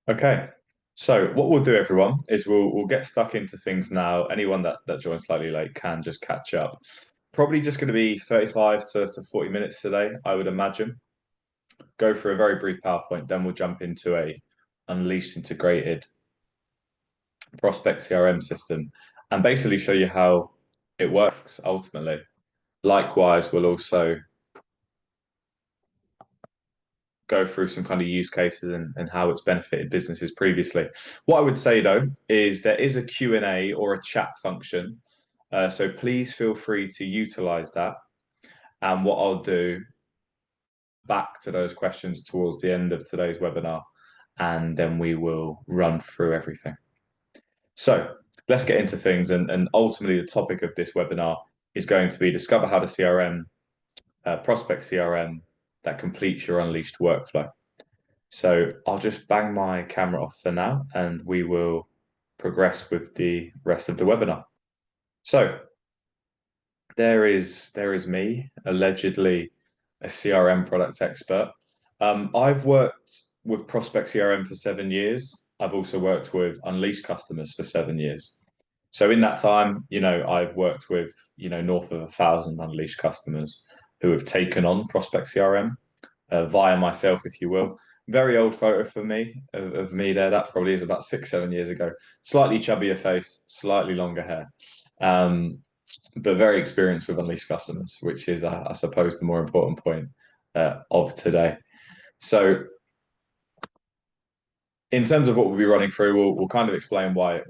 Okay. So what we'll do, everyone, is we'll get stuck into things now. Anyone that joins slightly late can just catch up. Probably just going to be 35 to 40 minutes today, I would imagine. Go through a very brief PowerPoint, then we'll jump into a Unleashed integrated Prospect CRM system and basically show you how it works ultimately. Likewise, we'll also go through some kind of use cases and how it's benefited businesses previously. What I would say though is there is a Q&A or a chat function. So please feel free to utilize that. And what I'll do back to those questions towards the end of today's webinar, and then we will run through everything. So let's get into things. And ultimately, the topic of this webinar is going to be discover how to CRM, Prospect CRM that completes your Unleashed workflow. So I'll just bang my camera off for now and we will progress with the rest of the webinar. So there is me, allegedly a CRM product expert. I've worked with Prospect CRM for 7 years. I've also worked with Unleashed customers for 7 years. So in that time, I've worked with, north of 1,000 Unleashed customers who have taken on Prospect CRM via myself, if you will. Very old photo for me of me there. That probably is about 6, 7 years ago. Slightly chubbier face, slightly longer hair, but very experienced with Unleashed customers, which is, I suppose, the more important point of today. So, in terms of what we'll be running through, we'll kind of explain why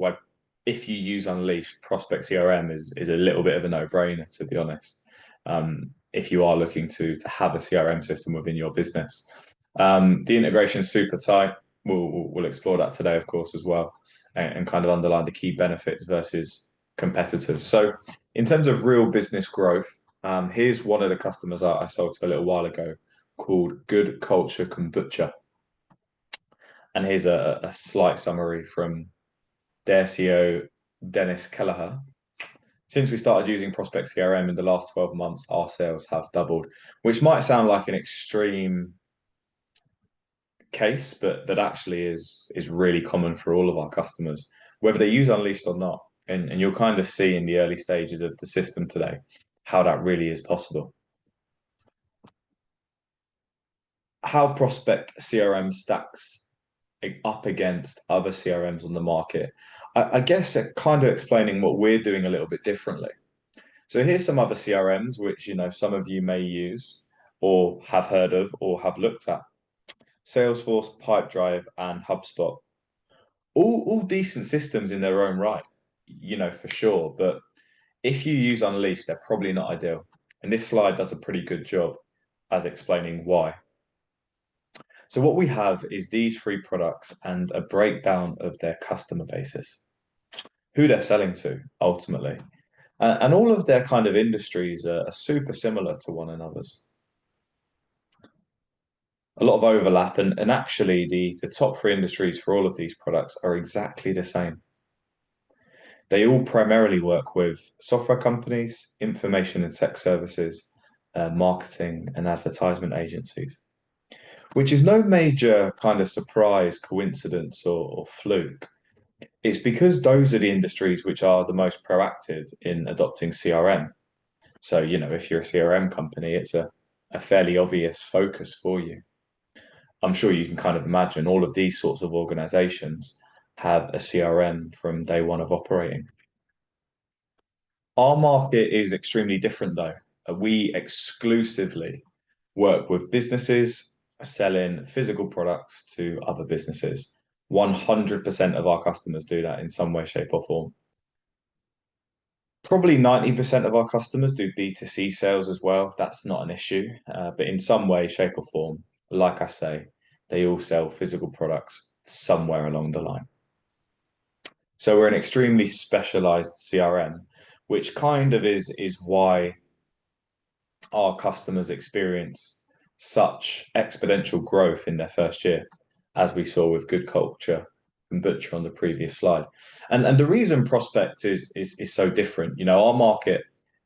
if you use Unleashed, Prospect CRM is a little bit of a no-brainer, to be honest. If you are looking to have a CRM system within your business. The integration is super tight. We'll explore that today, of course, as well, and kind of underline the key benefits versus competitors. So, in terms of real business growth, here's one of the customers I sold to a little while ago called Good Culture Kombucha. And here's a slight summary from their CEO, Dennis Kelleher. Since we started using Prospect CRM in the last 12 months, our sales have doubled, which might sound like an extreme case, but that actually is really common for all of our customers, whether they use Unleashed or not. And you'll kind of see in the early stages of the system today how that really is possible. How Prospect CRM stacks up against other CRMs on the market. I guess it kind of explaining what we're doing a little bit differently. So here's some other CRMs which some of you may use or have heard of or have looked at. Salesforce, Pipedrive, and HubSpot. All decent systems in their own right, for sure. But if you use Unleashed, they're probably not ideal. And this slide does a pretty good job as explaining why. So what we have is these three products and a breakdown of their customer bases, who they're selling to ultimately. And all of their kind of industries are super similar to one another's. A lot of overlap, and actually the top three industries for all of these products are exactly the same. They all primarily work with software companies, information and tech services, marketing and advertisement agencies, which is no major kind of surprise, coincidence, or fluke. It's because those are the industries which are the most proactive in adopting CRM. So, if you're a CRM company, it's a fairly obvious focus for you. I'm sure you can kind of imagine all of these sorts of organizations have a CRM from day one of operating. Our market is extremely different though. We exclusively work with businesses selling physical products to other businesses. 100% of our customers do that in some way, shape, or form. Probably 90% of our customers do B2C sales as well. That's not an issue. But in some way, shape, or form, like I say, they all sell physical products somewhere along the line. So we're an extremely specialized CRM, which kind of is why our customers experience such exponential growth in their first year, as we saw with Good Culture and Butcher on the previous slide. And the reason Prospect is so different, our market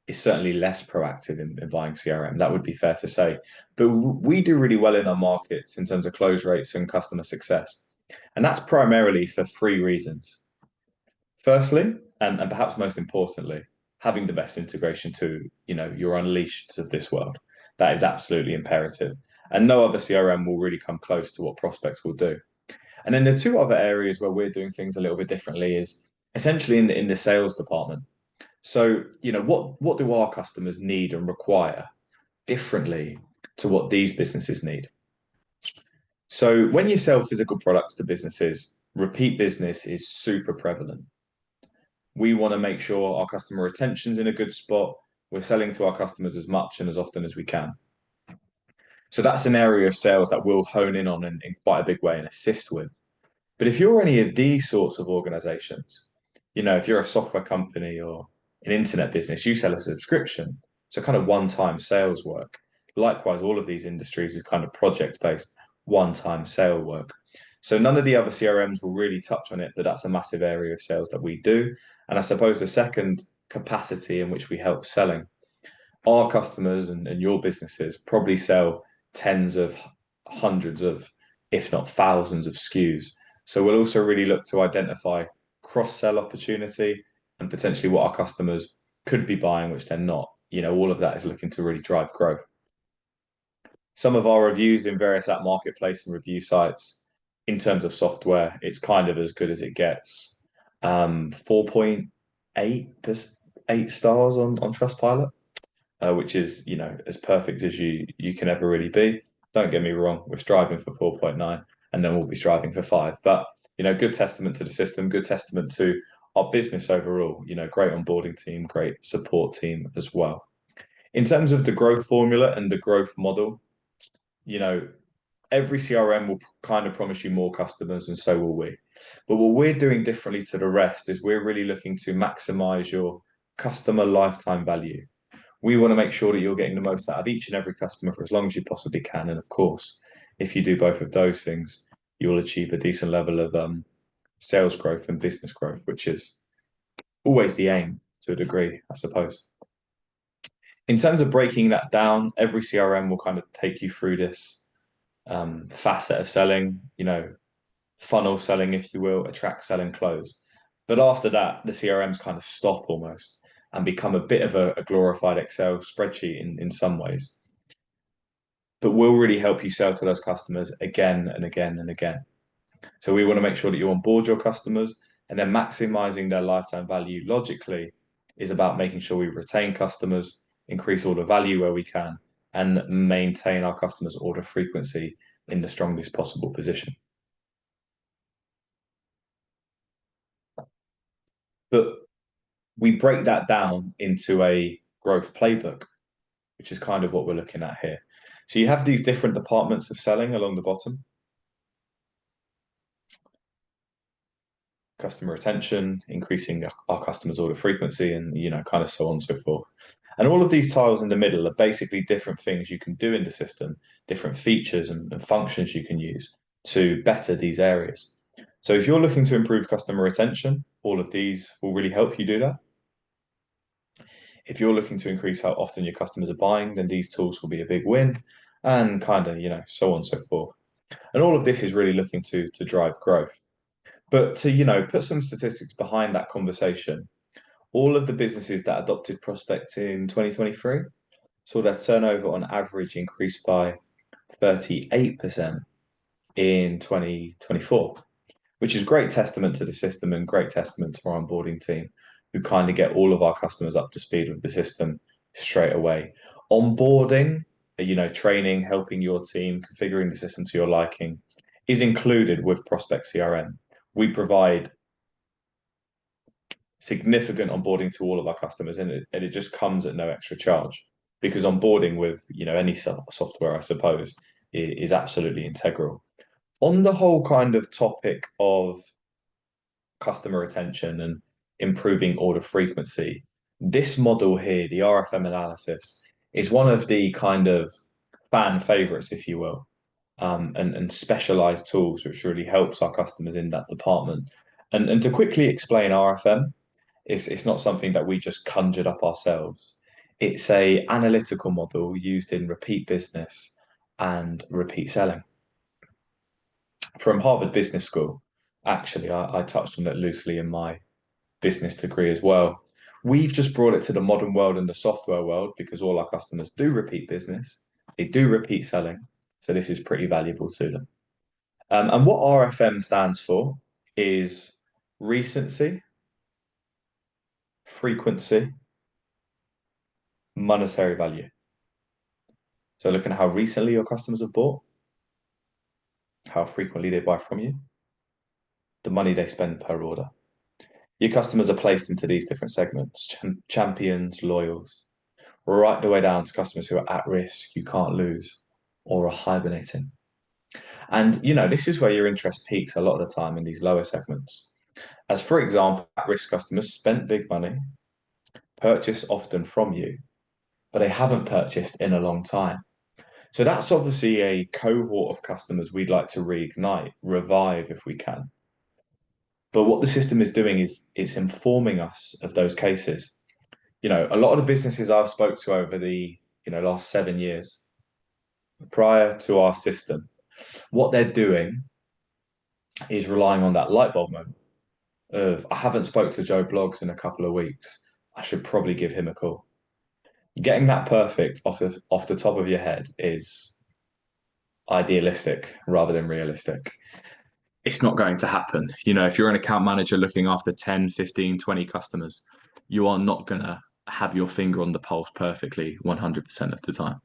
is certainly less proactive in buying CRM. That would be fair to say. But we do really well in our markets in terms of close rates and customer success. And that's primarily for three reasons. Firstly, and perhaps most importantly, having the best integration to, your Unleashed of this world. That is absolutely imperative. And no other CRM will really come close to what Prospects will do. And then the two other areas where we're doing things a little bit differently is essentially in the sales department. So, what do our customers need and require differently to what these businesses need? So, when you sell physical products to businesses, repeat business is super prevalent. We want to make sure our customer retention's in a good spot. We're selling to our customers as much and as often as we can. So that's an area of sales that we'll hone in on in quite a big way and assist with. But if you're any of these sorts of organizations, if you're a software company or an internet business, you sell a subscription. So kind of one-time sales work. Likewise, all of these industries is kind of project-based one-time sale work. So none of the other CRMs will really touch on it, but that's a massive area of sales that we do. And I suppose the second capacity in which we help selling, our customers and your businesses probably sell tens of hundreds of, if not thousands of SKUs. So we'll also really look to identify cross-sell opportunity and potentially what our customers could be buying, which they're not. All of that is looking to really drive growth. Some of our reviews in various app marketplace and review sites, in terms of software, it's kind of as good as it gets. 4.8 8 stars on Trustpilot, which is, as perfect as you can ever really be. Don't get me wrong, we're striving for 4.9 and then we'll be striving for 5. But, good testament to the system, good testament to our business overall, great onboarding team, great support team as well. In terms of the growth formula and the growth model, you know, every CRM will kind of promise you more customers, and so will we. But what we're doing differently to the rest is we're really looking to maximize your customer lifetime value. We want to make sure that you're getting the most out of each and every customer for as long as you possibly can. And of course, if you do both of those things, you'll achieve a decent level of sales growth and business growth, which is always the aim to a degree, I suppose. In terms of breaking that down, every CRM will kind of take you through this facet of selling, funnel selling, if you will, attract, sell, and close. But after that, the CRMs kind of stop almost and become a bit of a glorified Excel spreadsheet in some ways. But we'll really help you sell to those customers again and again and again. So we want to make sure that you onboard your customers, and then maximizing their lifetime value logically is about making sure we retain customers, increase order value where we can, and maintain our customers' order frequency in the strongest possible position. But we break that down into a growth playbook, which is kind of what we're looking at here. So you have these different departments of selling along the bottom: customer retention, increasing our customers' order frequency, and kind of so on and so forth. And all of these tiles in the middle are basically different things you can do in the system, different features and functions you can use to better these areas. So if you're looking to improve customer retention, all of these will really help you do that. If you're looking to increase how often your customers are buying, then these tools will be a big win, and kind of, so on and so forth. And all of this is really looking to drive growth. But to, put some statistics behind that conversation, all of the businesses that adopted Prospect in 2023 saw their turnover on average increase by 38% in 2024, which is great testament to the system and great testament to our onboarding team, who kind of get all of our customers up to speed with the system straight away. Onboarding, training, helping your team, configuring the system to your liking is included with Prospect CRM. We provide significant onboarding to all of our customers, and it just comes at no extra charge, because onboarding with any software, I suppose, is absolutely integral. On the whole kind of topic of customer retention and improving order frequency, this model here, the RFM analysis, is one of the kind of fan favorites, if you will, and specialized tools which really helps our customers in that department. And to quickly explain RFM, it's not something that we just conjured up ourselves. It's a analytical model used in repeat business and repeat selling. from Harvard Business School. Actually, I touched on it loosely in my business degree as well. We've just brought it to the modern world and the software world because all our customers do repeat business, they do repeat selling. So this is pretty valuable to them. And what RFM stands for is recency, frequency, monetary value. So looking at how recently your customers have bought, how frequently they buy from you, the money they spend per order. Your customers are placed into these different segments, champions, loyals, right the way down to customers who are at risk, you can't lose, or are hibernating. And this is where your interest peaks a lot of the time in these lower segments. As for example, at-risk customers spent big money, purchase often from you, but they haven't purchased in a long time. So that's obviously a cohort of customers we'd like to reignite, revive if we can. But what the system is doing is it's informing us of those cases. A lot of the businesses I've spoke to over the last 7 years prior to our system, what they're doing is relying on that light bulb moment of I haven't spoke to Joe Bloggs in a couple of weeks. I should probably give him a call. Getting that perfect off the top of your head is idealistic rather than realistic. It's not going to happen. If you're an account manager looking after 10, 15, 20 customers, you are not going to have your finger on the pulse perfectly 100% of the time.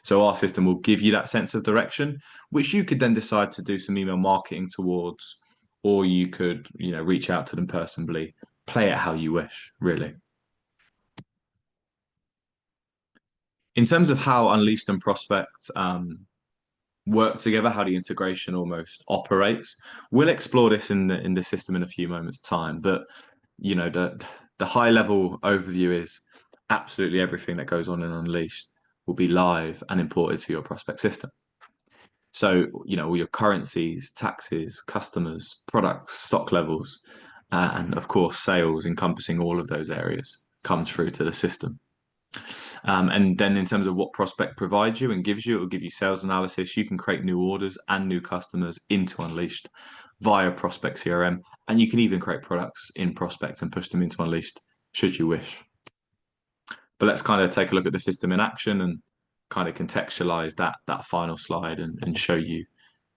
So our system will give you that sense of direction, which you could then decide to do some email marketing towards, or you could, reach out to them personally, play it how you wish, really. In terms of how Unleashed and Prospect work together, how the integration almost operates, we'll explore this in the system in a few moments' time. But the high level overview is absolutely everything that goes on in Unleashed will be live and imported to your Prospect system. So, all your currencies, taxes, customers, products, stock levels, and of course, sales encompassing all of those areas comes through to the system. And then in terms of what Prospect provides you and gives you, it will give you sales analysis. You can create new orders and new customers into Unleashed via Prospect CRM. And you can even create products in Prospect and push them into Unleashed should you wish. But let's kind of take a look at the system in action and kind of contextualize that final slide and show you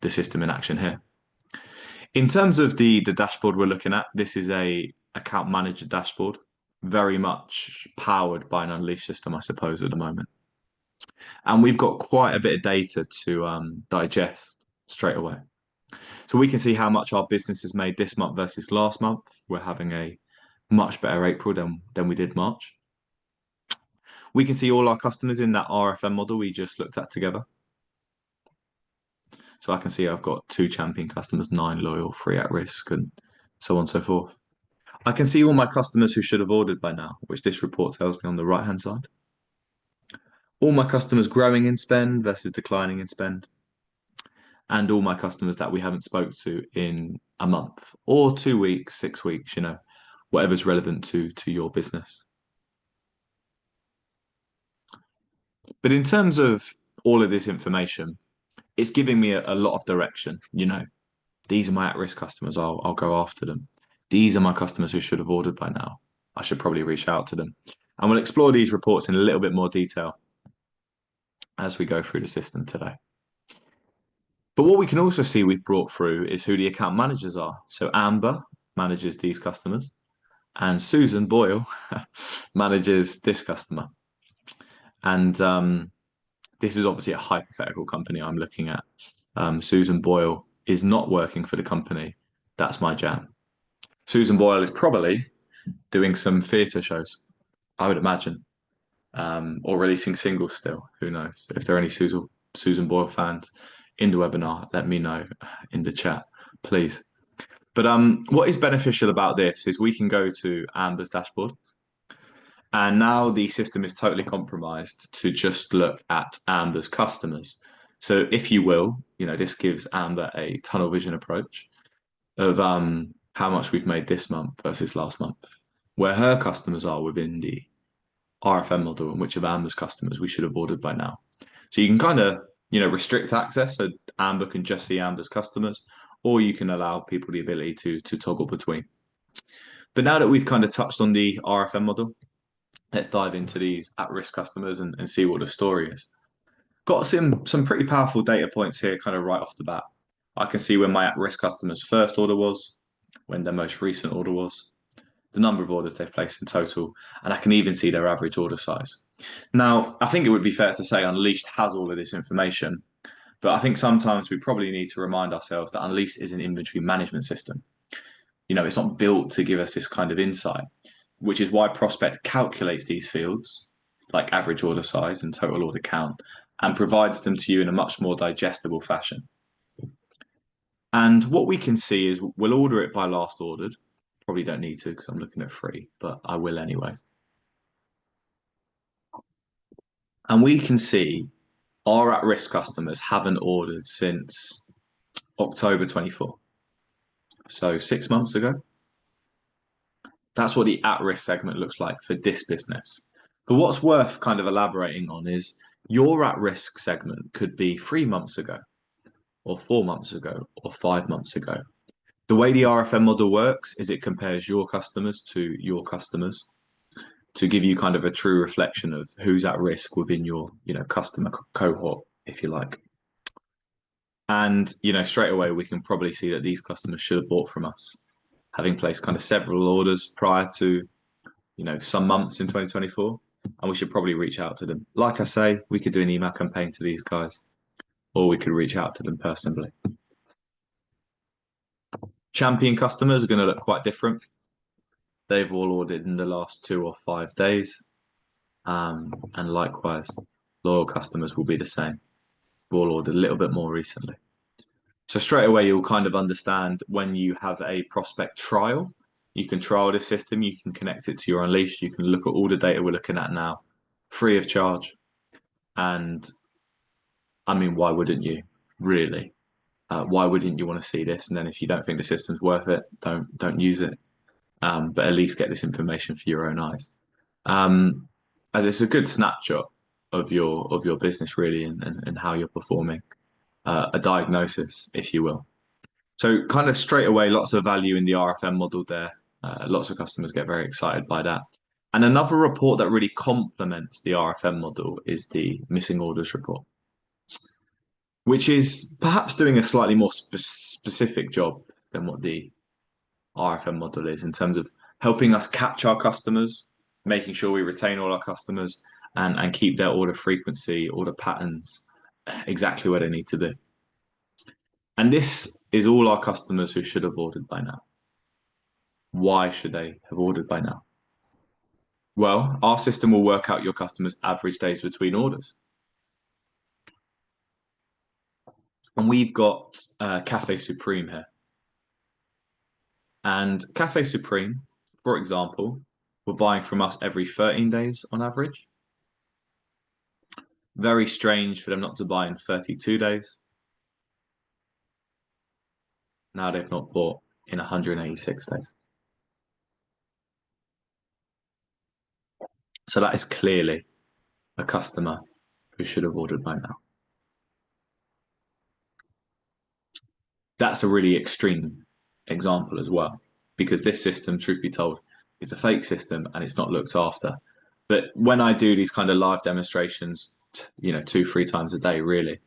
the system in action here. In terms of the dashboard we're looking at, this is a account manager dashboard, very much powered by an Unleashed system, I suppose, at the moment. And we've got quite a bit of data to digest straight away. So we can see how much our business has made this month versus last month. We're having a much better April than we did March. We can see all our customers in that RFM model we just looked at together. So I can see I've got 2 champion customers, 9 loyal, 3 at risk, and so on and so forth. I can see all my customers who should have ordered by now, which this report tells me on the right-hand side. All my customers growing in spend versus declining in spend. And all my customers that we haven't spoke to in a month or 2 weeks, 6 weeks, whatever's relevant to your business. But in terms of all of this information, it's giving me a lot of direction. These are my at-risk customers. I'll go after them. These are my customers who should have ordered by now. I should probably reach out to them. And we'll explore these reports in a little bit more detail as we go through the system today. But what we can also see we've brought through is who the account managers are. So Amber manages these customers and Susan Boyle manages this customer. And this is obviously a hypothetical company I'm looking at. Susan Boyle is not working for the company. That's my jam. Susan Boyle is probably doing some theatre shows, I would imagine, or releasing singles still. Who knows? If there are any Susan Boyle fans in the webinar, let me know in the chat, please. But what is beneficial about this is we can go to Amber's dashboard, and now the system is totally compromised to just look at Amber's customers. So if you will, this gives Amber a tunnel vision approach of how much we've made this month versus last month, where her customers are within the RFM model and which of Amber's customers we should have ordered by now. So you can kind of restrict access, so Amber can just see Amber's customers, or you can allow people the ability to toggle between. But now that we've kind of touched on the RFM model, let's dive into these at-risk customers and see what the story is. Got some pretty powerful data points here, kind of right off the bat. I can see when my at-risk customers' first order was, when their most recent order was, the number of orders they've placed in total, and I can even see their average order size. Now, I think it would be fair to say Unleashed has all of this information, but I think sometimes we probably need to remind ourselves that Unleashed is an inventory management system. It's not built to give us this kind of insight, which is why Prospect calculates these fields, like average order size and total order count, and provides them to you in a much more digestible fashion. And what we can see is we'll order it by last ordered. Probably don't need to because I'm looking at free, but I will anyway. And we can see our at-risk customers haven't ordered since October 24. So 6 months ago. That's what the at-risk segment looks like for this business. But what's worth kind of elaborating on is your at-risk segment could be 3 months ago, or 4 months ago, or 5 months ago. The way the RFM model works is it compares your customers to your customers to give you kind of a true reflection of who's at risk within your, customer cohort, if you like. And, straight away, we can probably see that these customers should have bought from us, having placed kind of several orders prior to, some months in 2024. And we should probably reach out to them. Like I say, we could do an email campaign to these guys, or we could reach out to them personally. Champion customers are going to look quite different. They've all ordered in the last 2 or 5 days. And likewise, loyal customers will be the same. We've all ordered a little bit more recently. So straight away, you'll kind of understand when you have a prospect trial, you can trial this system, you can connect it to your Unleashed, you can look at all the data we're looking at now, free of charge. And I mean, why wouldn't you, really? Why wouldn't you want to see this? And then if you don't think the system's worth it, don't use it. But at least get this information for your own eyes. As it's a good snapshot of your business really and how you're performing, a diagnosis, if you will. So kind of straight away, lots of value in the RFM model there. Lots of customers get very excited by that. And another report that really complements the RFM model is the missing orders report, which is perhaps doing a slightly more specific job than what the RFM model is in terms of helping us catch our customers, making sure we retain all our customers and keep their order frequency, order patterns exactly where they need to be. And this is all our customers who should have ordered by now. Why should they have ordered by now? Well, our system will work out your customers' average days between orders. And we've got Cafe Supreme here. And Cafe Supreme, for example, were buying from us every 13 days on average. Very strange for them not to buy in 32 days. Now they've not bought in 186 days. So that is clearly a customer who should have ordered by now. That's a really extreme example as well, because this system, truth be told, is a fake system and it's not looked after. But when I do these kind of live demonstrations, 2-3 times a day, really,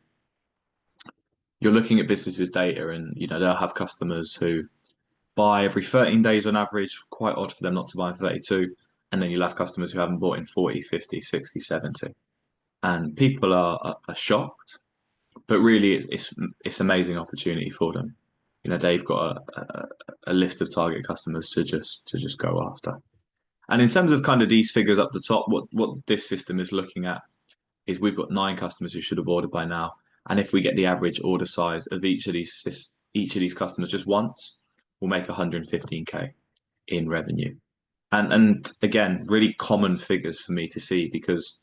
you're looking at businesses' data and, they'll have customers who buy every 13 days on average, quite odd for them not to buy in 32. And then you'll have customers who haven't bought in 40, 50, 60, 70. And people are shocked, but really it's amazing opportunity for them. They've got a list of target customers to just go after. And in terms of kind of these figures up the top, what this system is looking at is we've got 9 customers who should have ordered by now. And if we get the average order size of each of these customers just once, we'll make 115K in revenue. And again, really common figures for me to see because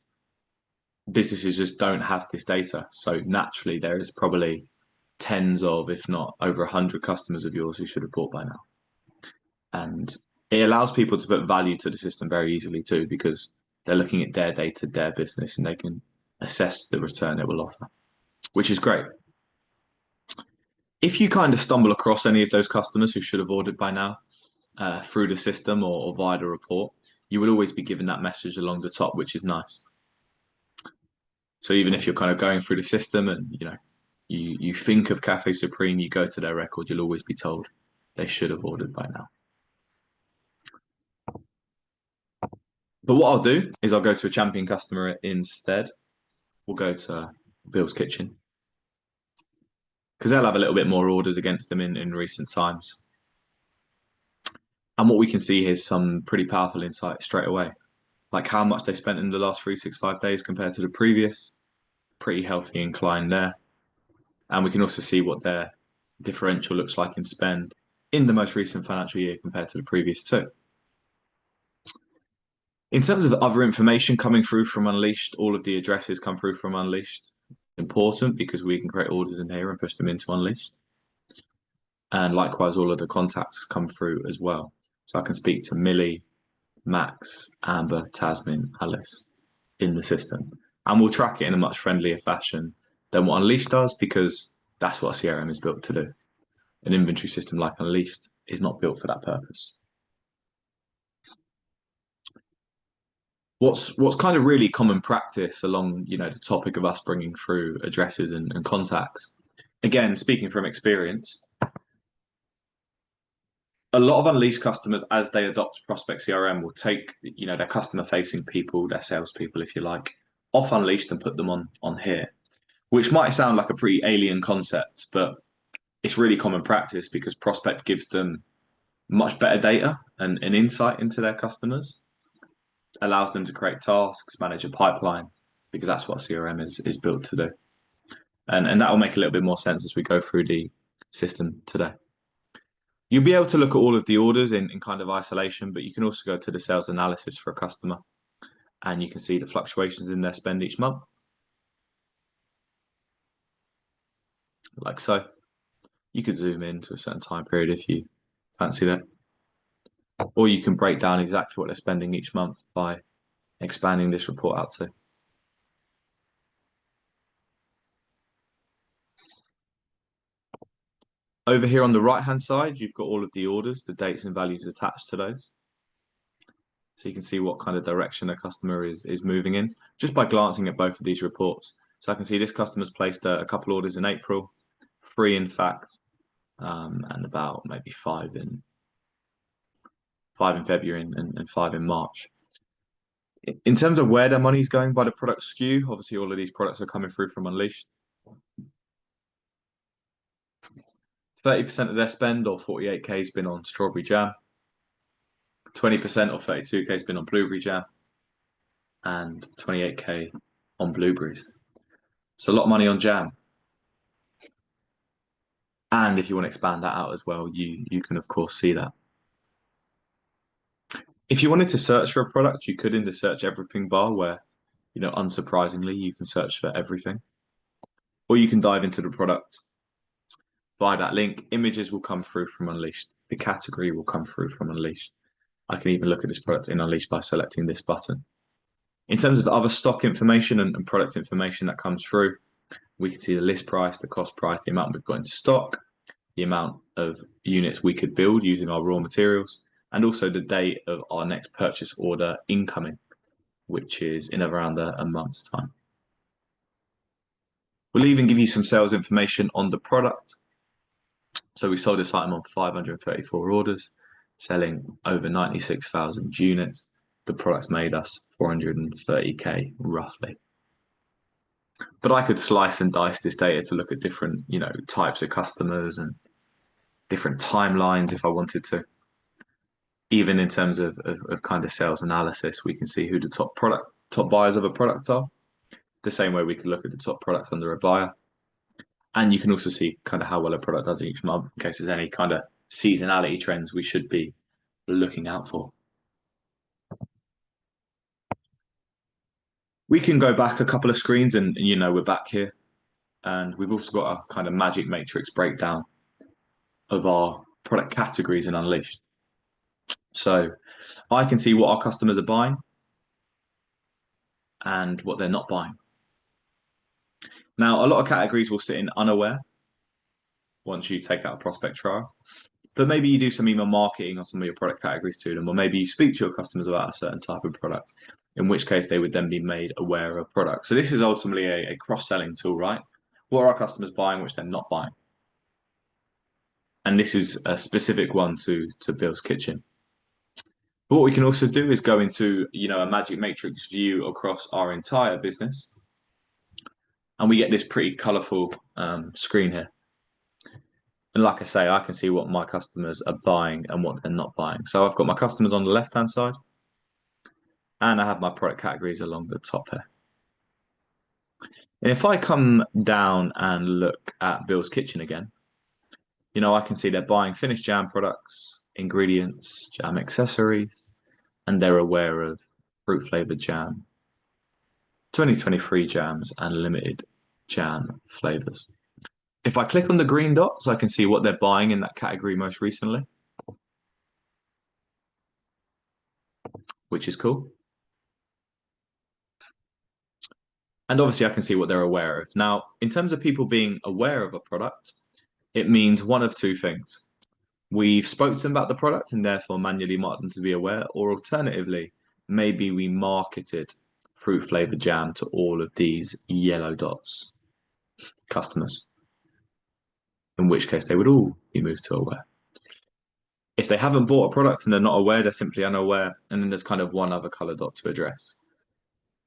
businesses just don't have this data. So naturally, there is probably tens of, if not over 100 customers of yours who should have bought by now. And it allows people to put value to the system very easily too, because they're looking at their data, their business, and they can assess the return it will offer. which is great. If you kind of stumble across any of those customers who should have ordered by now through the system or via the report, you will always be given that message along the top, which is nice. So even if you're kind of going through the system and you think of Cafe Supreme, you go to their record, you'll always be told they should have ordered by now. But what I'll do is I'll go to a champion customer instead. We'll go to Bill's Kitchen because they'll have a little bit more orders against them in recent times. And what we can see here is some pretty powerful insight straight away, like how much they spent in the last 365 days compared to the previous. Pretty healthy incline there. And we can also see what their differential looks like in spend in the most recent financial year compared to the previous two. In terms of other information coming through from Unleashed, all of the addresses come through from Unleashed. Important because we can create orders in here and push them into Unleashed. And likewise, all of the contacts come through as well. So I can speak to Millie, Max, Amber, Tasmin, Alice in the system. And we'll track it in a much friendlier fashion than what Unleashed does because that's what a CRM is built to do. An inventory system like Unleashed is not built for that purpose. What's kind of really common practice along the topic of us bringing through addresses and contacts, again speaking from experience, a lot of Unleashed customers, as they adopt Prospect CRM, will take their customer facing people, their salespeople if you like, off Unleashed and put them on here, which might sound like a pretty alien concept, but it's really common practice because Prospect gives them much better data and insight into their customers, allows them to create tasks, manage a pipeline, because that's what CRM is built to do. And that will make a little bit more sense as we go through the system today. You'll be able to look at all of the orders in kind of isolation, but you can also go to the sales analysis for a customer and you can see the fluctuations in their spend each month. Like so. You could zoom in to a certain time period if you fancy that. Or you can break down exactly what they're spending each month by expanding this report out to. Over here on the right-hand side, you've got all of the orders, the dates and values attached to those. So you can see what kind of direction a customer is moving in just by glancing at both of these reports. So I can see this customer's placed a couple orders in April, 3 in fact, and about maybe 5 in February and 5 in March. In terms of where their money's going by the product SKU, obviously all of these products are coming through from Unleashed. 30% of their spend or 48k has been on strawberry jam. 20% or 32k has been on blueberry jam. And 28k on blueberries. So a lot of money on jam. And if you want to expand that out as well, you can of course see that. If you wanted to search for a product, you could in the search everything bar where, unsurprisingly, you can search for everything. Or you can dive into the product via that link. Images will come through from Unleashed. The category will come through from Unleashed. I can even look at this product in Unleashed by selecting this button. In terms of the other stock information and product information that comes through, we can see the list price, the cost price, the amount we've got in stock, the amount of units we could build using our raw materials, and also the date of our next purchase order incoming, which is in around a month's time. We'll even give you some sales information on the product. So we sold this item on 534 orders, selling over 96,000 units. The product's made us 430k roughly. But I could slice and dice this data to look at different, types of customers and different timelines if I wanted to. Even in terms of kind of sales analysis, we can see who the top buyers of a product are. The same way we could look at the top products under a buyer. And you can also see kind of how well a product does each month in case there's any kind of seasonality trends we should be looking out for. We can go back a couple of screens and we're back here. And we've also got a kind of magic matrix breakdown of our product categories in Unleashed. So I can see what our customers are buying and what they're not buying. Now, a lot of categories will sit in unaware once you take out a prospect trial. But maybe you do some email marketing on some of your product categories to them, or maybe you speak to your customers about a certain type of product, in which case they would then be made aware of a product. So this is ultimately a cross-selling tool, right? What are our customers buying, which they're not buying? And this is a specific one to Bill's Kitchen. But what we can also do is go into, a magic matrix view across our entire business, and we get this pretty colorful screen here. And like I say, I can see what my customers are buying and what they're not buying. So I've got my customers on the left-hand side, and I have my product categories along the top here. And if I come down and look at Bill's Kitchen again, I can see they're buying finished jam products, ingredients, jam accessories, and they're aware of fruit flavored jam, 2023 jams, and limited jam flavors. If I click on the green dots, I can see what they're buying in that category most recently, which is cool. And obviously, I can see what they're aware of. Now, in terms of people being aware of a product, it means one of two things. We've spoken to them about the product and therefore manually marked them to be aware, or alternatively, maybe we marketed fruit flavored jam to all of these yellow dots customers, in which case they would all be moved to aware. If they haven't bought a product and they're not aware, they're simply unaware. And then there's kind of one other color dot to address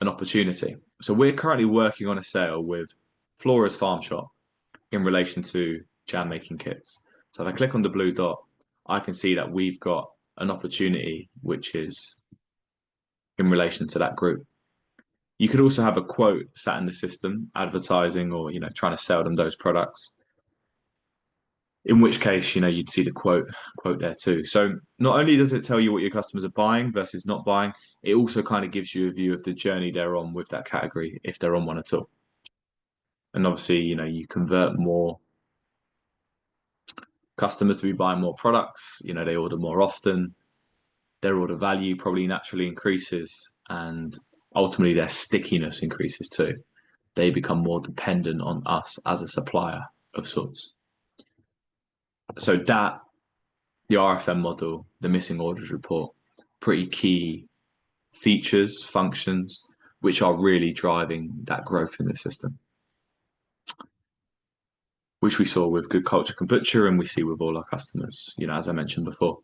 an opportunity. So we're currently working on a sale with Flora's Farm Shop in relation to jam making kits. So if I click on the blue dot, I can see that we've got an opportunity which is in relation to that group. You could also have a quote sat in the system advertising or trying to sell them those products. In which case, you'd see the quote there too. So not only does it tell you what your customers are buying versus not buying, it also kind of gives you a view of the journey they're on with that category, if they're on one at all. And obviously, you convert more customers to be buying more products, they order more often, their order value probably naturally increases, and ultimately their stickiness increases too. They become more dependent on us as a supplier of sorts. So that, the RFM model, the missing orders report, pretty key features, functions, which are really driving that growth in the system, which we saw with Good Culture Kombucha and we see with all our customers, as I mentioned before.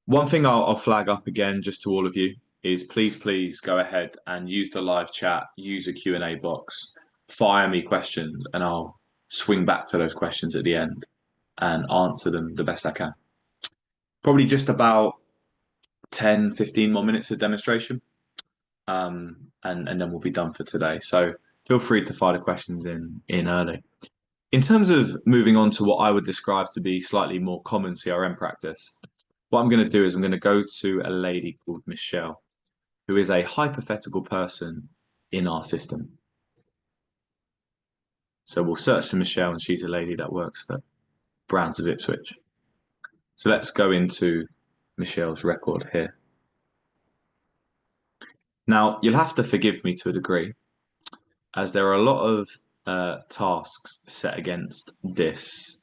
One thing I'll flag up again just to all of you is please go ahead and use the live chat, use a Q&A box, fire me questions, and I'll swing back to those questions at the end and answer them the best I can. Probably just about 10, 15 more minutes of demonstration, and then we'll be done for today. So feel free to fire the questions in early. In terms of moving on to what I would describe to be slightly more common CRM practice, what I'm going to do is I'm going to go to a lady called Michelle, who is a hypothetical person in our system. So we'll search for Michelle, and she's a lady that works for Brands of Ipswich. So let's go into Michelle's record here. Now, you'll have to forgive me to a degree, as there are a lot of tasks set against this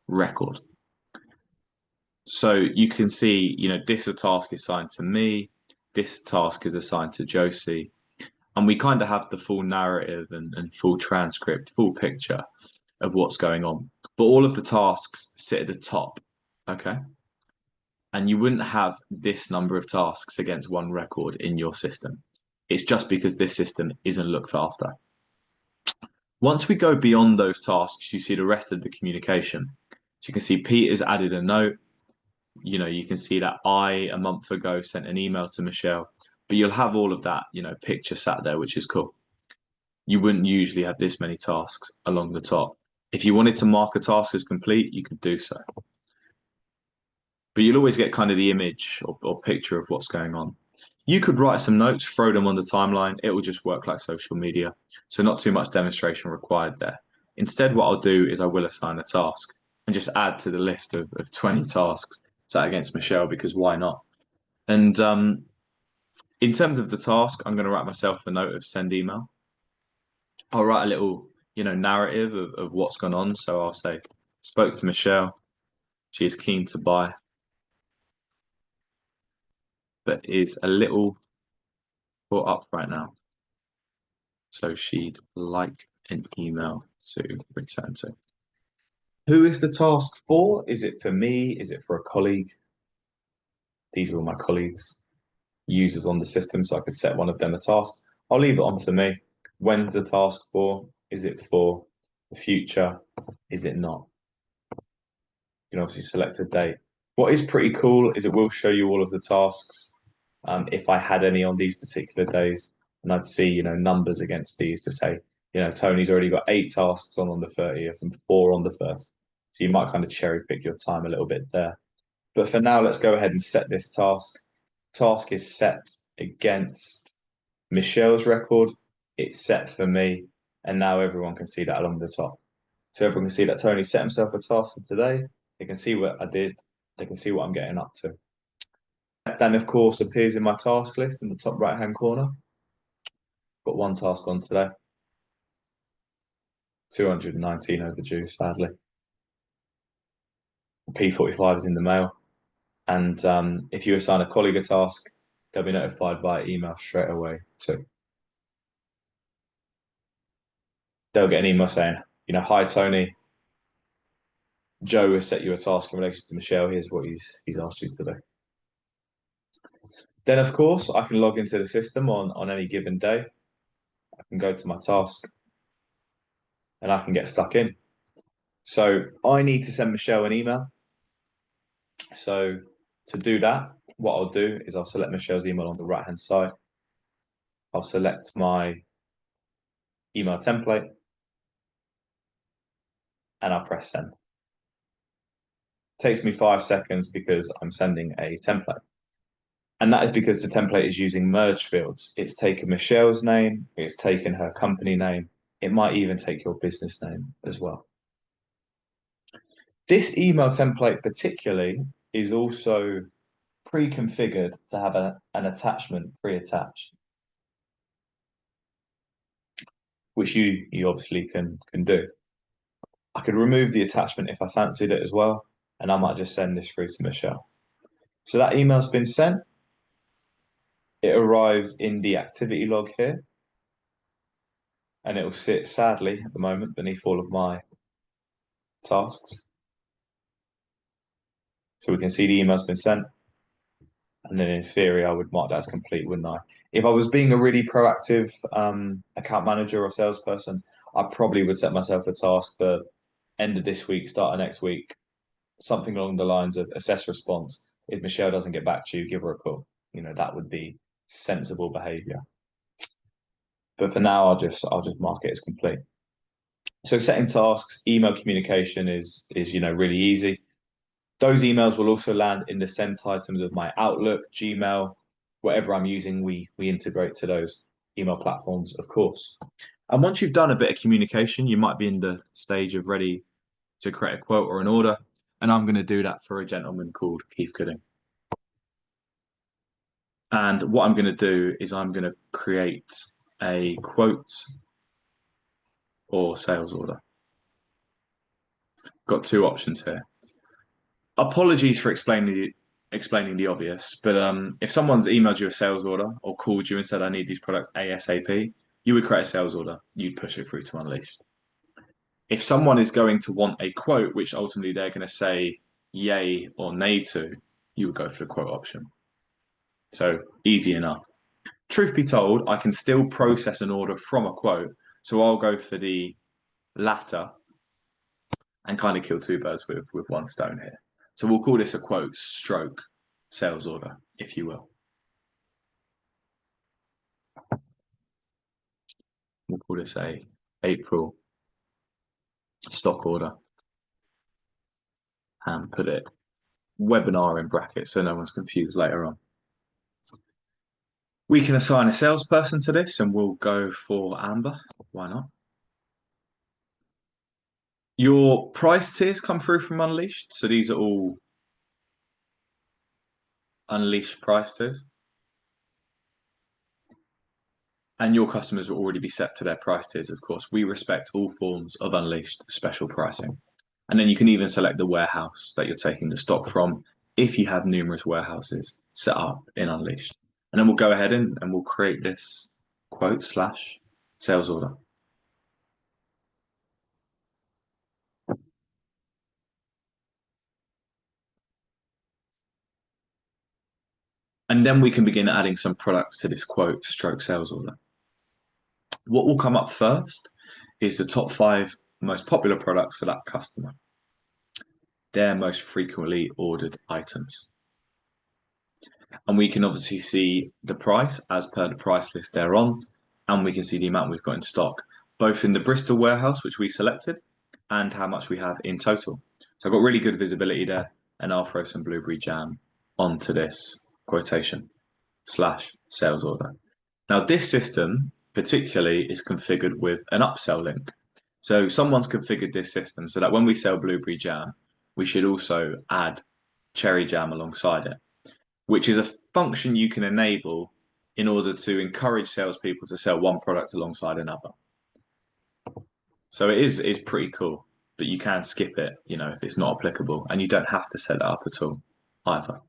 record. So you can see, this task is assigned to me, this task is assigned to Josie, and we kind of have the full narrative and full transcript, full picture of what's going on. But all of the tasks sit at the top, okay? And you wouldn't have this number of tasks against one record in your system. It's just because this system isn't looked after. Once we go beyond those tasks, you see the rest of the communication. So you can see Peter's added a note. You can see that I, a month ago, sent an email to Michelle, but you'll have all of that, picture sat there, which is cool. You wouldn't usually have this many tasks along the top. If you wanted to mark a task as complete, you could do so. But you'll always get kind of the image or picture of what's going on. You could write some notes, throw them on the timeline. It will just work like social media. So not too much demonstration required there. Instead, what I'll do is I will assign a task and just add to the list of 20 tasks sat against Michelle, because why not? And in terms of the task, I'm going to write myself a note of send email. I'll write a little, narrative of what's gone on. So I'll say, spoke to Michelle. She is keen to buy, but is a little caught up right now. So she'd like an email to return to. Who is the task for? Is it for me? Is it for a colleague? These are all my colleagues, users on the system, so I could set one of them a task. I'll leave it on for me. When's the task for? Is it for the future? Is it not? You can obviously select a date. What is pretty cool is it will show you all of the tasks, if I had any on these particular days, and I'd see, numbers against these to say, Tony's already got 8 tasks on the 30th and 4 on the 1st. So you might kind of cherry pick your time a little bit there. But for now, let's go ahead and set this task. Task is set against Michelle's record. It's set for me, and now everyone can see that along the top. So everyone can see that Tony set himself a task for today. They can see what I did. They can see what I'm getting up to. That then, of course, appears in my task list in the top right-hand corner. Got 1 task on today. 219 overdue, sadly. P45 is in the mail. And if you assign a colleague a task, they'll be notified via email straight away too. They'll get an email saying, hi Tony, Joe has set you a task in relation to Michelle. Here's what he's asked you to do. Then, of course, I can log into the system on any given day. I can go to my task and I can get stuck in. So I need to send Michelle an email. So to do that, what I'll do is I'll select Michelle's email on the right-hand side. I'll select my email template and I'll press send. It takes me 5 seconds because I'm sending a template. And that is because the template is using merge fields. It's taken Michelle's name, it's taken her company name, it might even take your business name as well. This email template particularly is also pre-configured to have an attachment pre-attached, which you obviously can do. I could remove the attachment if I fancied it as well, and I might just send this through to Michelle. So that email's been sent. It arrives in the activity log here, and it will sit sadly at the moment beneath all of my tasks. So we can see the email's been sent. And then in theory, I would mark that as complete, wouldn't I? If I was being a really proactive account manager or salesperson, I probably would set myself a task for end of this week, start of next week, something along the lines of assess response. If Michelle doesn't get back to you, give her a call. That would be sensible behavior. But for now, I'll just mark it as complete. So setting tasks, email communication is really easy. Those emails will also land in the sent items of my Outlook, Gmail, whatever I'm using, we integrate to those email platforms, of course. And once you've done a bit of communication, you might be in the stage of ready to create a quote or an order. And I'm going to do that for a gentleman called Keith Gooding. And what I'm going to do is I'm going to create a quote or sales order. Got 2 options here. Apologies for explaining the obvious, but if someone's emailed you a sales order or called you and said, I need these products ASAP, you would create a sales order. You'd push it through to Unleashed. If someone is going to want a quote, which ultimately they're going to say yay or nay to, you would go for the quote option. So easy enough. Truth be told, I can still process an order from a quote. So I'll go for the latter and kind of kill 2 birds with 1 stone here. So we'll call this a quote stroke sales order, if you will. We'll call this a April stock order and put it webinar in brackets so no one's confused later on. We can assign a salesperson to this and we'll go for Amber. Why not? Your price tiers come through from Unleashed. So these are all Unleashed price tiers. and your customers will already be set to their price tiers, of course. We respect all forms of Unleashed special pricing. And then you can even select the warehouse that you're taking the stock from if you have numerous warehouses set up in Unleashed. And then we'll go ahead and we'll create this quote slash sales order. And then we can begin adding some products to this quote stroke sales order. What will come up first is the top 5 most popular products for that customer, their most frequently ordered items. And we can obviously see the price as per the price list they're on, and we can see the amount we've got in stock, both in the Bristol warehouse, which we selected, and how much we have in total. So I've got really good visibility there, and I'll throw some blueberry jam onto this quotation slash sales order. Now, this system particularly is configured with an upsell link. So someone's configured this system so that when we sell blueberry jam, we should also add cherry jam alongside it, which is a function you can enable in order to encourage salespeople to sell one product alongside another. So it is pretty cool, but you can skip it, if it's not applicable, and you don't have to set it up at all either.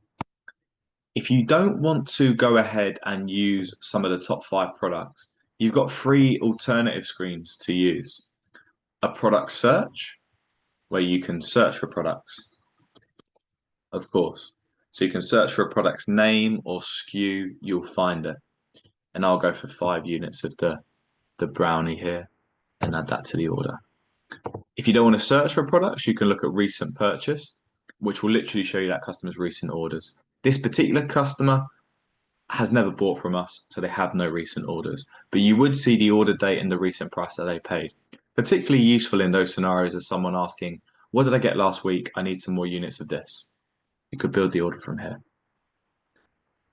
If you don't want to go ahead and use some of the top 5 products, you've got 3 alternative screens to use. A product search, where you can search for products, of course. So you can search for a product's name or SKU, you'll find it. And I'll go for 5 units of the brownie here and add that to the order. If you don't want to search for products, you can look at recent purchase, which will literally show you that customer's recent orders. This particular customer has never bought from us, so they have no recent orders. But you would see the order date and the recent price that they paid. Particularly useful in those scenarios of someone asking, what did I get last week? I need some more units of this. You could build the order from here.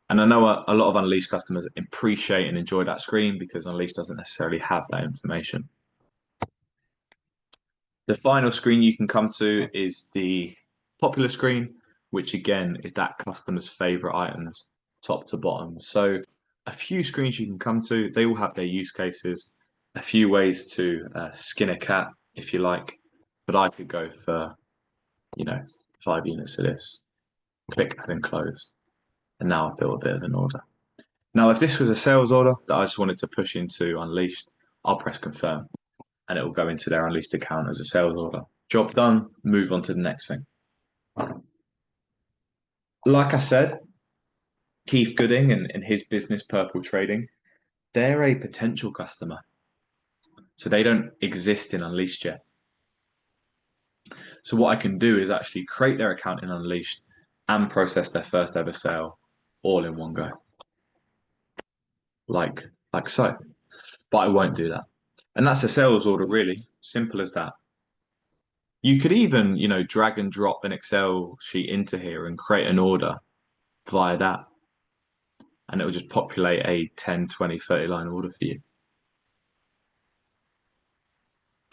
And I know a lot of Unleashed customers appreciate and enjoy that screen because Unleashed doesn't necessarily have that information. The final screen you can come to is the popular screen, which again is that customer's favorite items, top to bottom. So a few screens you can come to, they all have their use cases, a few ways to skin a cat, if you like, but I could go for, 5 units of this, click add and close. And now I've built a bit of an order. Now, if this was a sales order that I just wanted to push into Unleashed, I'll press confirm and it will go into their Unleashed account as a sales order. Job done, move on to the next thing. Like I said, Keith Gooding and his business, Purple Trading, they're a potential customer. So they don't exist in Unleashed yet. So what I can do is actually create their account in Unleashed and process their first ever sale all in one go. Like so. But I won't do that. And that's a sales order, really. Simple as that. You could even, drag and drop an Excel sheet into here and create an order via that. And it will just populate a 10, 20, 30 line order for you.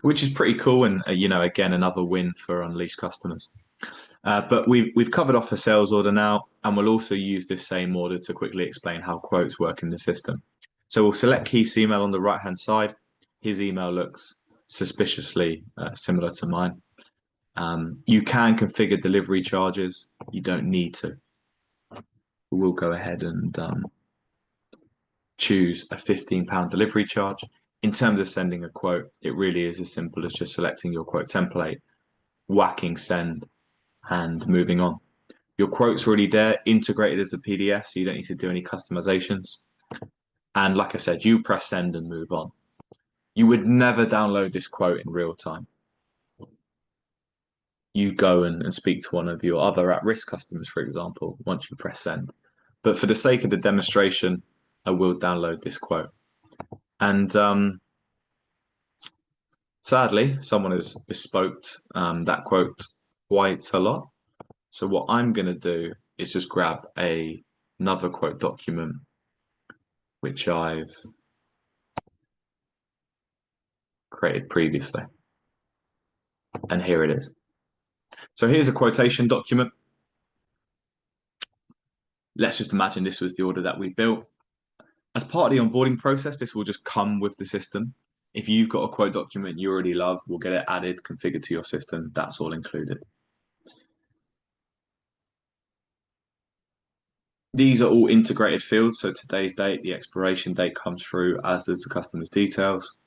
Which is pretty cool. And, again, another win for Unleashed customers. But we've covered off a sales order now, and we'll also use this same order to quickly explain how quotes work in the system. So we'll select Keith's email on the right-hand side. His email looks suspiciously similar to mine. You can configure delivery charges. You don't need to. We'll go ahead and choose a £15 delivery charge. In terms of sending a quote, it really is as simple as just selecting your quote template, whacking send, and moving on. Your quote's already there, integrated as a PDF, so you don't need to do any customizations. And like I said, you press send and move on. You would never download this quote in real time. You go and speak to one of your other at-risk customers, for example, once you press send. But for the sake of the demonstration, I will download this quote. And sadly, someone has bespoke that quote quite a lot. So what I'm going to do is just grab another quote document, which I've created previously. And here it is. So here's a quotation document. Let's just imagine this was the order that we built. As part of the onboarding process, this will just come with the system. If you've got a quote document you already love, we'll get it added, configured to your system. That's all included. These are all integrated fields. So today's date, the expiration date comes through, as does the customer's details.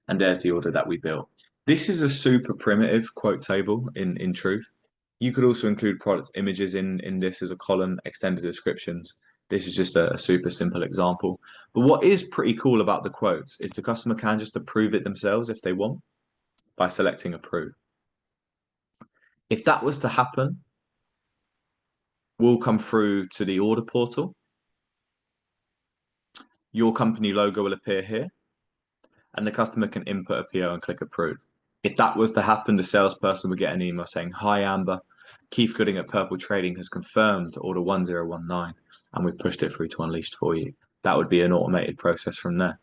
And there's the order that we built. This is a super primitive quote table in truth. You could also include product images in this as a column, extended descriptions. This is just a super simple example. But what is pretty cool about the quotes is the customer can just approve it themselves if they want by selecting approve. If that was to happen, we'll come through to the order portal. Your company logo will appear here, and the customer can input a PO and click approve. If that was to happen, the salesperson would get an email saying, "Hi, Amber. Keith Gooding at Purple Trading has confirmed order 1019, and we've pushed it through to Unleashed for you." That would be an automated process from there.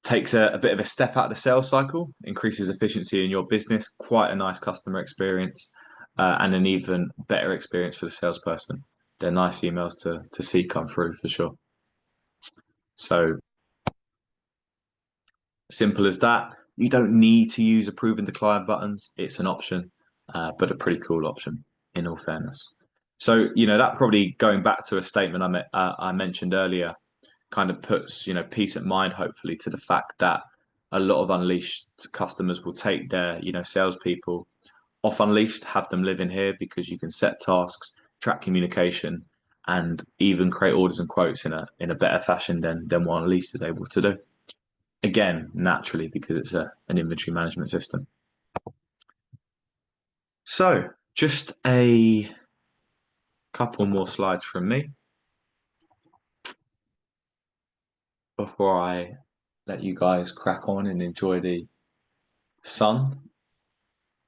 Takes a bit of a step out of the sales cycle, increases efficiency in your business, quite a nice customer experience, and an even better experience for the salesperson. They're nice emails to see come through for sure. So simple as that. You don't need to use approving the client buttons. It's an option, but a pretty cool option in all fairness. So, that probably going back to a statement I mentioned earlier kind of puts, peace of mind, hopefully, to the fact that a lot of Unleashed customers will take their, salespeople off Unleashed, have them live in here because you can set tasks, track communication, and even create orders and quotes in a better fashion than what Unleashed is able to do. Again, naturally, because it's an inventory management system. So, just a couple more slides from me before I let you guys crack on and enjoy the sun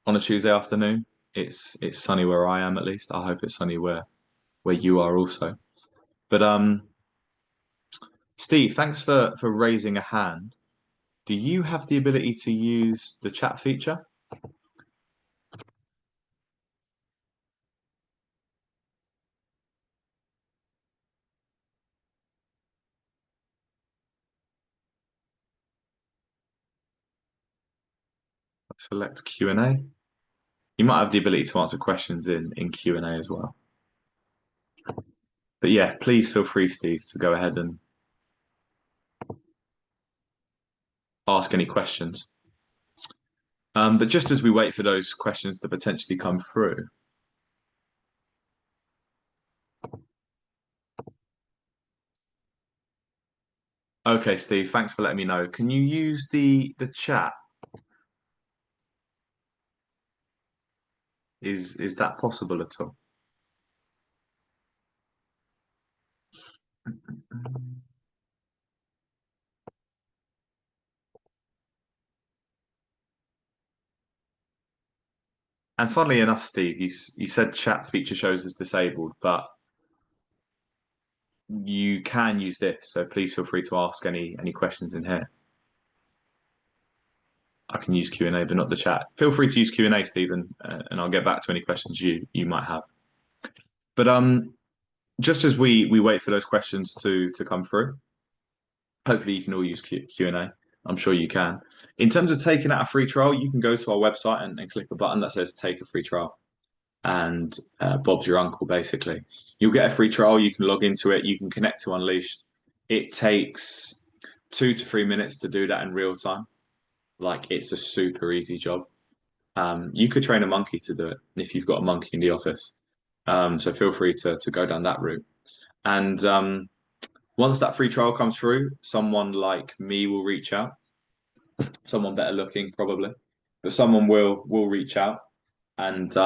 on a Tuesday afternoon. It's sunny where I am, at least. I hope it's sunny where you are also. But Steve, thanks for raising a hand. Do you have the ability to use the chat feature? Select Q&A. You might have the ability to answer questions in Q&A as well. But yeah, please feel free, Steve, to go ahead and ask any questions. But just as we wait for those questions to potentially come through, okay, Steve, thanks for letting me know. Can you use the chat? Is that possible at all? And funnily enough, Steve, you said chat feature shows as disabled, but you can use this. So please feel free to ask any questions in here. I can use Q&A, but not the chat. Feel free to use Q&A, Stephen, and I'll get back to any questions you might have. But just as we wait for those questions to come through, hopefully you can all use Q&A. I'm sure you can. In terms of taking out a free trial, you can go to our website and click a button that says take a free trial. And Bob's your uncle, basically. You'll get a free trial. You can log into it. You can connect to Unleashed. It takes 2 to 3 minutes to do that in real time. Like, it's a super easy job. You could train a monkey to do it if you've got a monkey in the office. So feel free to go down that route. And once that free trial comes through, someone like me will reach out. Someone better looking, probably, but someone will reach out and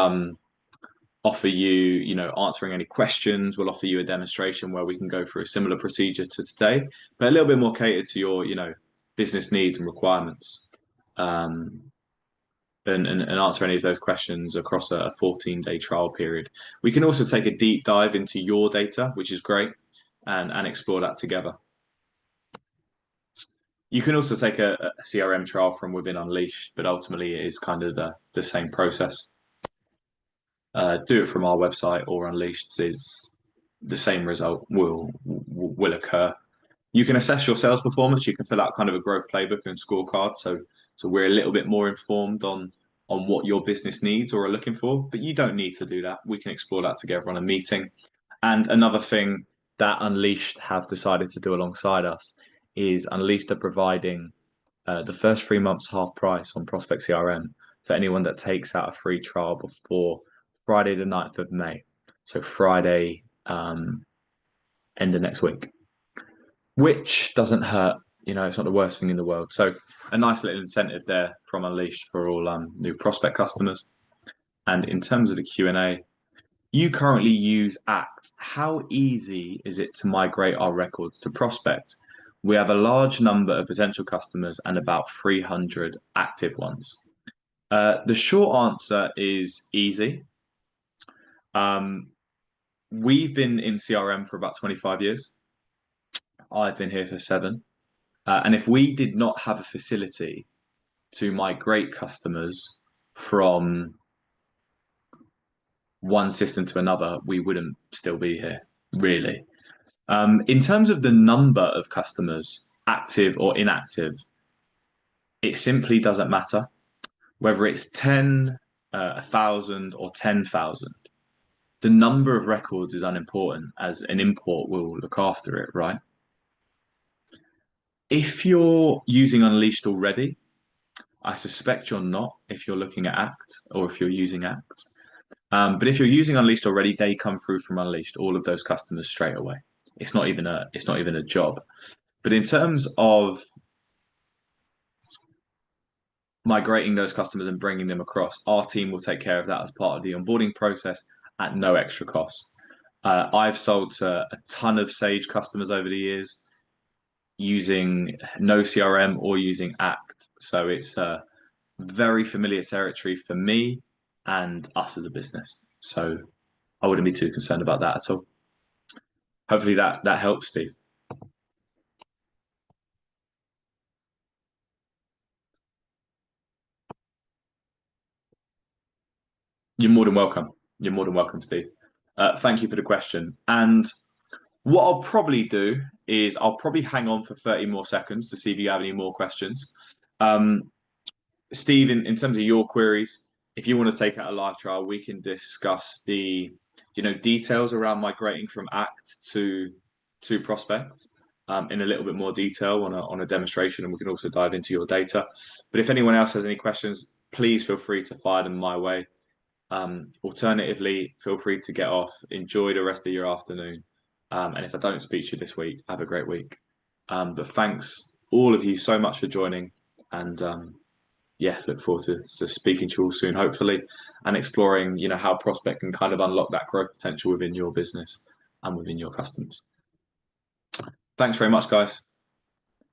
offer you, answering any questions. We'll offer you a demonstration where we can go through a similar procedure to today, but a little bit more catered to your, business needs and requirements. And answer any of those questions across a 14-day trial period. We can also take a deep dive into your data, which is great, and explore that together. You can also take a CRM trial from within Unleashed, but ultimately it is kind of the same process. Do it from our website or Unleashed is the same result will occur. You can assess your sales performance. You can fill out kind of a growth playbook and scorecard. So we're a little bit more informed on what your business needs or are looking for. But you don't need to do that. We can explore that together on a meeting. And another thing that Unleashed have decided to do alongside us is Unleashed are providing the first 3 months half price on Prospect CRM for anyone that takes out a free trial before Friday the 9th of May. So Friday, end of next week, which doesn't hurt. You know, it's not the worst thing in the world. So a nice little incentive there from Unleashed for all new prospect customers. And in terms of the Q&A, you currently use Act. How easy is it to migrate our records to Prospect? We have a large number of potential customers and about 300 active ones. The short answer is easy. We've been in CRM for about 25 years. I've been here for 7. And if we did not have a facility to migrate customers from one system to another, we wouldn't still be here, really. In terms of the number of customers, active or inactive, it simply doesn't matter. Whether it's 10, 1,000, or 10,000, the number of records is unimportant as an import will look after it, right? If you're using Unleashed already, I suspect you're not if you're looking at Act or if you're using Act. But if you're using Unleashed already, they come through from Unleashed, all of those customers straight away. It's not even a job. But in terms of migrating those customers and bringing them across, our team will take care of that as part of the onboarding process at no extra cost. I've sold to a ton of Sage customers over the years using no CRM or using Act. So it's very familiar territory for me and us as a business. So I wouldn't be too concerned about that at all. Hopefully that helps, Steve. You're more than welcome. You're more than welcome, Steve. Thank you for the question. And what I'll probably do is I'll probably hang on for 30 more seconds to see if you have any more questions. Steve, in terms of your queries, if you want to take out a live trial, we can discuss the details around migrating from Act to Prospect in a little bit more detail on a demonstration, and we can also dive into your data. But if anyone else has any questions, please feel free to fire them my way. Alternatively, feel free to get off. Enjoy the rest of your afternoon. And if I don't speak to you this week, have a great week. But thanks all of you so much for joining, and yeah, look forward to speaking to you all soon, hopefully, and exploring how Prospect can kind of unlock that growth potential within your business and within your customers. Thanks very much, guys.